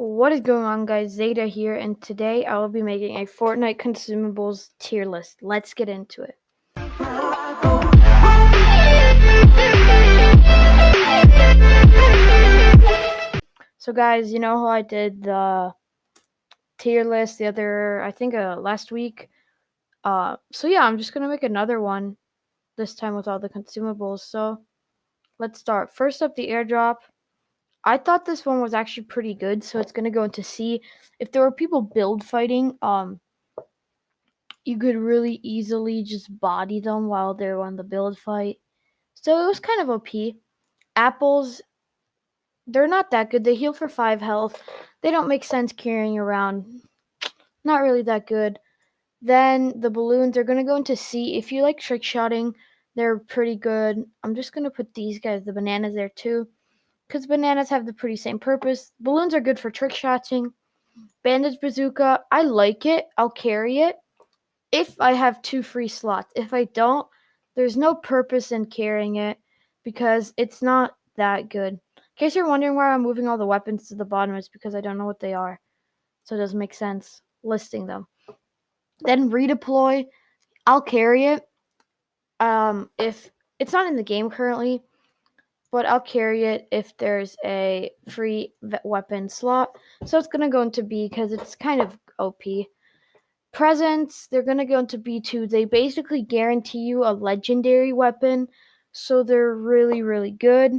What is going on, guys? XaDaFaDa here, and today I will be making a Fortnite consumables tier list. Let's get into it. So, guys, you know how I did the tier list last week? So yeah, I'm just gonna make another one this time with all the consumables. So let's start. First up, the airdrop. I thought this one was actually pretty good, so it's gonna go into C. If there were people build fighting, you could really easily just body them while they're on the build fight. So it was kind of OP. Apples, they're not that good. They heal for 5 health. They don't make sense carrying around. Not really that good. Then the balloons are going to go into C. If you like trick shotting, they're pretty good. I'm just going to put these guys, the bananas, there too, because bananas have the pretty same purpose. Balloons are good for trick shotting. Bandage bazooka, I like it. I'll carry it if I have 2 free slots. If I don't, there's no purpose in carrying it because it's not that good. In case you're wondering why I'm moving all the weapons to the bottom, it's because I don't know what they are. So it doesn't make sense listing them. Then redeploy, I'll carry it. If it's not in the game currently, but I'll carry it if there's a free weapon slot. So it's gonna go into B because it's kind of OP. Presents, they're gonna go into B2. They basically guarantee you a legendary weapon, so they're really, really good.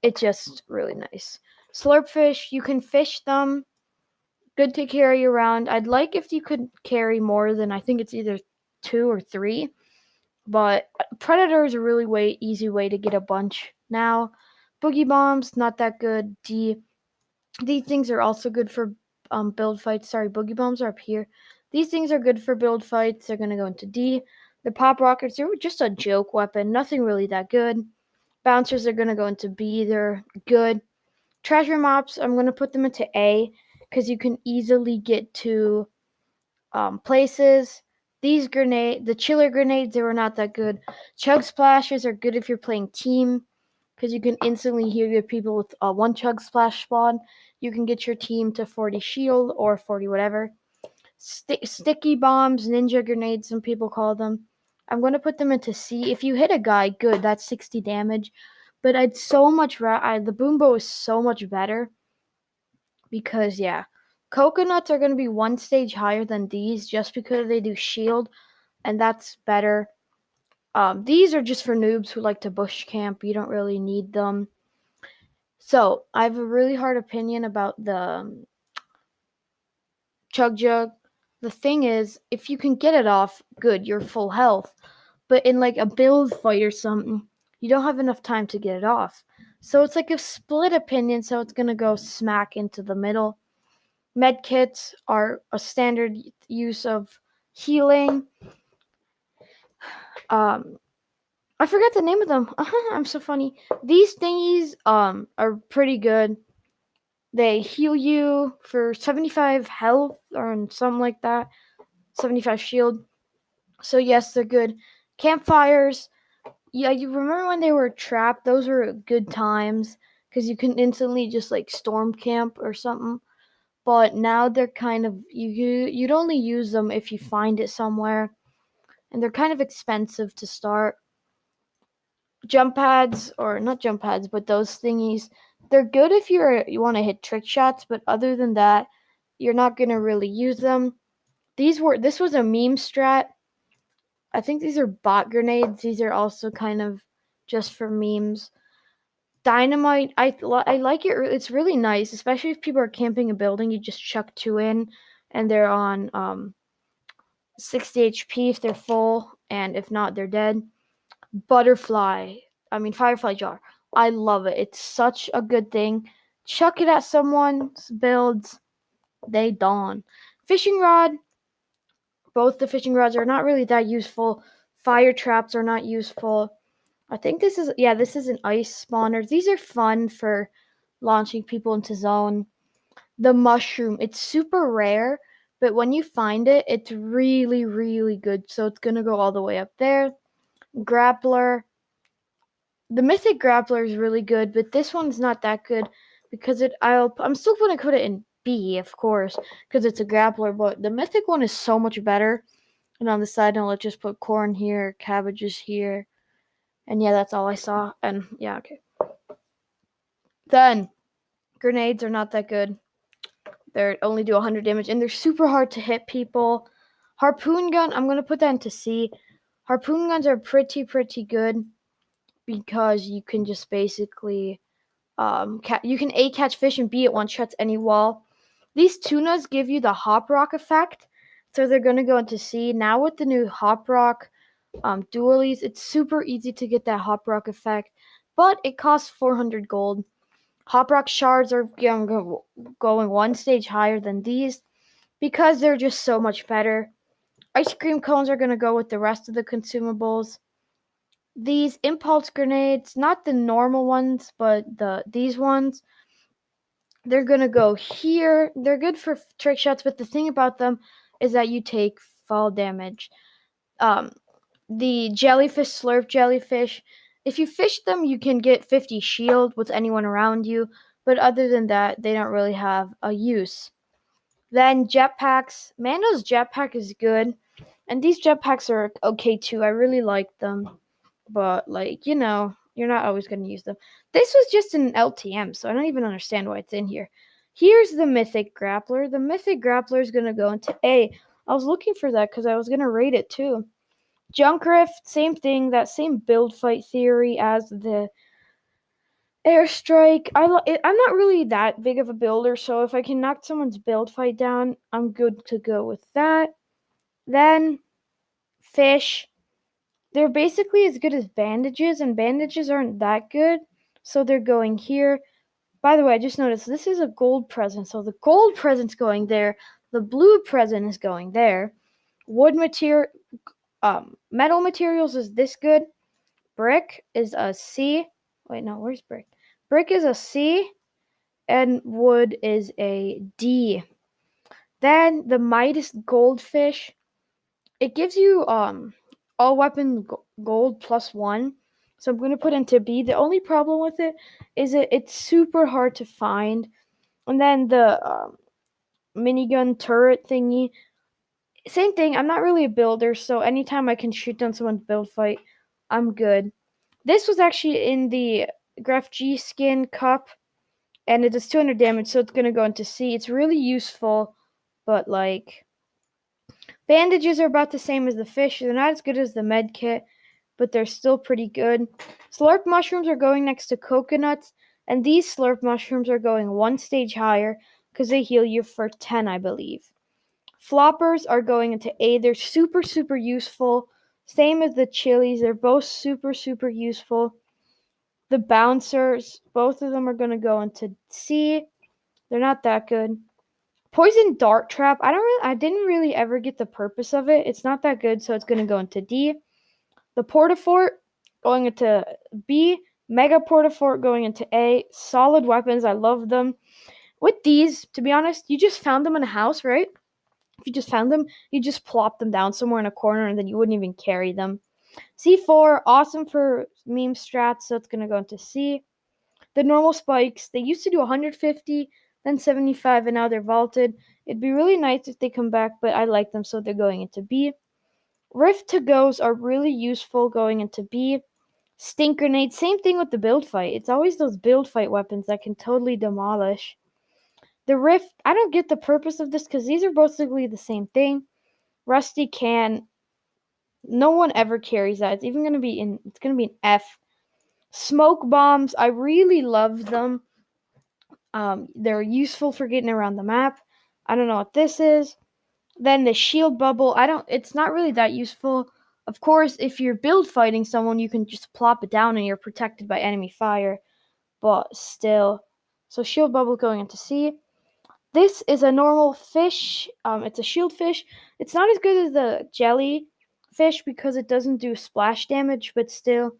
It's just really nice. Slurpfish, you can fish them. Good to carry around. I'd like if you could carry more than, I think it's either 2 or 3. But Predator is a really easy way to get a bunch now. Boogie Bombs, not that good. D. These things are also good for build fights. Sorry, Boogie Bombs are up here. These things are good for build fights. They're going to go into D. The Pop Rockets, they were just a joke weapon. Nothing really that good. Bouncers are going to go into B. They're good. Treasure Mops, I'm going to put them into A because you can easily get to places. These the chiller grenades, they were not that good. Chug Splashes are good if you're playing team because you can instantly heal your people with one Chug Splash spawn. You can get your team to 40 shield or 40 whatever. Sticky bombs, ninja grenades, some people call them. I'm going to put them into C. If you hit a guy, good, that's 60 damage. But I'd so much the boom bow is so much better because, yeah. Coconuts are going to be one stage higher than these just because they do shield, and that's better. These are just for noobs who like to bush camp. You don't really need them. So, I have a really hard opinion about the Chug Jug. The thing is, if you can get it off, good, you're full health. But in like a build fight or something, you don't have enough time to get it off. So it's like a split opinion, so it's going to go smack into the middle. Medkits are a standard use of healing. I forgot the name of them. I'm so funny. These thingies are pretty good. They heal you for 75 health or something like that. 75 shield. So yes, they're good. Campfires. Yeah, you remember when they were trapped? Those were good times because you can instantly just like storm camp or something. But now they're kind of you'd only use them if you find it somewhere, and they're kind of expensive to start. Jump pads, or not jump pads, but those thingies, they're good if you want to hit trick shots, but other than that, you're not gonna really use them. This was a meme strat. I think these are bot grenades. These are also kind of just for memes. Dynamite, I like it. It's really nice, especially if people are camping a building. You just chuck 2 in, and they're on 60 HP if they're full, and if not, they're dead. Firefly jar. I love it. It's such a good thing. Chuck it at someone's builds, they dawn. Fishing rod. Both the fishing rods are not really that useful. Fire traps are not useful. I think this is an ice spawner. These are fun for launching people into zone. The mushroom, it's super rare, but when you find it, it's really, really good. So it's gonna go all the way up there. Grappler. The mythic grappler is really good, but this one's not that good because I'm still gonna put it in B, of course, because it's a grappler, but the mythic one is so much better. And on the side note, let's just put corn here, cabbages here. And yeah, that's all I saw. And yeah, okay. Then, grenades are not that good. They only do 100 damage, and they're super hard to hit people. Harpoon gun, I'm going to put that into C. Harpoon guns are pretty good because you can just basically, you can A, catch fish, and B, it one-shots any wall. These tunas give you the hop rock effect, so they're going to go into C. Now with the new hop rock dualies, it's super easy to get that hop rock effect, but it costs 400 gold. Hop rock shards are going one stage higher than these because they're just so much better. Ice cream cones are going to go with the rest of the consumables. These impulse grenades, not the normal ones, but these ones, they're going to go here. They're good for trick shots, but the thing about them is that you take fall damage. The jellyfish, slurp jellyfish, if you fish them, you can get 50 shield with anyone around you, but other than that, they don't really have a use. Then jetpacks. Mando's jetpack is good, and these jetpacks are okay too. I really like them, but you're not always going to use them. This was just an LTM, so I don't even understand why it's in here. Here's the Mythic Grappler. The Mythic Grappler is going to go into A. I was looking for that because I was going to rate it too. Junk Rift, same thing, that same build fight theory as the Airstrike. I'm not really that big of a builder, so if I can knock someone's build fight down, I'm good to go with that. Then, Fish. They're basically as good as bandages, and bandages aren't that good, so they're going here. By the way, I just noticed this is a gold present, so the gold present's going there, the blue present is going there. Wood material, metal materials is this good. Brick is a C. Wait, no, where's brick? Brick is a C, and wood is a D. Then the Midas Goldfish. It gives you all weapon gold +1. So I'm going to put into B. The only problem with it is it's super hard to find. And then the minigun turret thingy. Same thing. I'm not really a builder, so anytime I can shoot down someone's build fight, I'm good. This was actually in the Graph G skin cup, and it does 200 damage, so it's going to go into C. It's really useful, but bandages are about the same as the fish. They're not as good as the med kit, but they're still pretty good. Slurp mushrooms are going next to coconuts, and these slurp mushrooms are going one stage higher because they heal you for 10, I believe. Floppers are going into A. They're super useful. Same as the chilies. They're both super useful. The bouncers, both of them are going to go into C. They're not that good. Poison dart trap. I didn't really ever get the purpose of it. It's not that good, so it's going to go into D. The Portafort going into B. Mega Portafort going into A. Solid weapons. I love them. With these, to be honest, you just found them in a house, right? If you just found them, you just plop them down somewhere in a corner and then you wouldn't even carry them. C4, awesome for meme strats, so it's going to go into C. The normal spikes, they used to do 150, then 75, and now they're vaulted. It'd be really nice if they come back, but I like them, so they're going into B. Rift to goes are really useful going into B. Stink grenades, same thing with the build fight. It's always those build fight weapons that can totally demolish. The Rift, I don't get the purpose of this because these are basically the same thing. Rusty can, no one ever carries that. It's even going to be an F. Smoke bombs, I really love them. They're useful for getting around the map. I don't know what this is. Then the shield bubble, it's not really that useful. Of course, if you're build fighting someone, you can just plop it down and you're protected by enemy fire. But still. So shield bubble going into C. This is a normal fish. It's a shield fish. It's not as good as the jelly fish because it doesn't do splash damage, but still.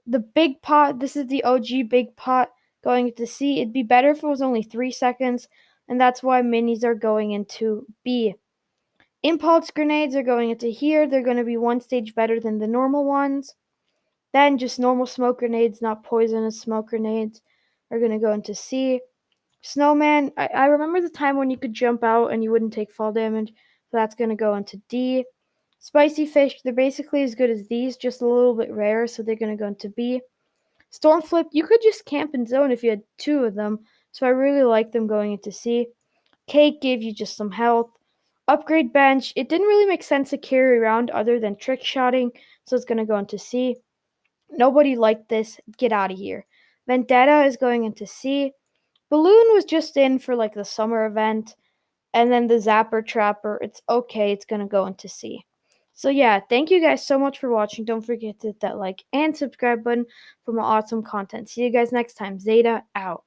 The big pot, this is the OG big pot going into C. It'd be better if it was only 3 seconds, and that's why minis are going into B. Impulse grenades are going into here. They're going to be one stage better than the normal ones. Then just normal smoke grenades, not poisonous smoke grenades, are going to go into C. Snowman, I remember the time when you could jump out and you wouldn't take fall damage, so that's going to go into D. Spicy fish, they're basically as good as these, just a little bit rarer, so they're going to go into B. Stormflip, you could just camp and zone if you had 2 of them, so I really like them going into C. Cake gave you just some health. Upgrade bench, it didn't really make sense to carry around other than trick shotting, so it's going to go into C. Nobody liked this, get out of here. Vendetta is going into C. Balloon was just in for like the summer event, and then the Zapper Trapper, it's okay, it's gonna go into C. So yeah, thank you guys so much for watching. Don't forget to hit that like and subscribe button for more awesome content. See you guys next time. XaDaFaDa out.